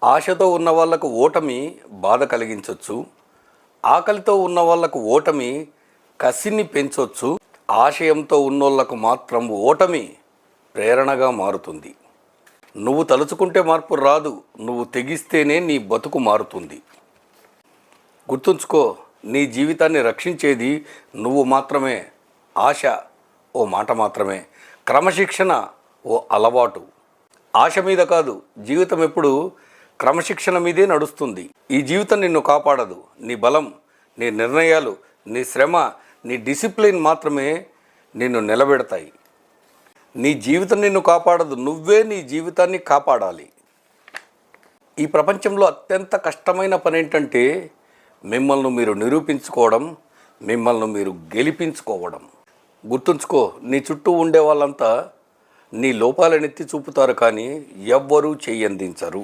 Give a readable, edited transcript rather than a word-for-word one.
ఆశతో ఉన్న వాళ్ళకు ఓటమి బాధ కలిగించవచ్చు. ఆకలితో ఉన్న వాళ్ళకు ఓటమి కసిని పెంచవచ్చు. ఆశయంతో ఉన్నోళ్లకు మాత్రం ఓటమి ప్రేరణగా మారుతుంది. నువ్వు తలుచుకుంటే మార్పు రాదు, నువ్వు తెగిస్తేనే నీ బతుకు మారుతుంది. గుర్తుంచుకో, నీ జీవితాన్ని రక్షించేది నువ్వు మాత్రమే. ఆశ ఓ మాట మాత్రమే, క్రమశిక్షణ ఓ అలవాటు. ఆశ మీద కాదు, జీవితం ఎప్పుడు క్రమశిక్షణ మీదే నడుస్తుంది. ఈ జీవితం నిన్ను కాపాడదు. నీ బలం, నీ నిర్ణయాలు, నీ శ్రమ, నీ డిసిప్లిన్ మాత్రమే నిన్ను నిలబెడతాయి. నీ జీవితం నిన్ను కాపాడదు, నువ్వే నీ జీవితాన్ని కాపాడాలి. ఈ ప్రపంచంలో అత్యంత కష్టమైన పని ఏంటంటే మిమ్మల్ని మీరు నిరూపించుకోవడం, మిమ్మల్ని మీరు గెలిపించుకోవడం. గుర్తుంచుకో, నీ చుట్టూ ఉండే వాళ్ళంతా నీ లోపాలను ఎత్తి చూపుతారు, కానీ ఎవ్వరూ చెయ్యందించరు.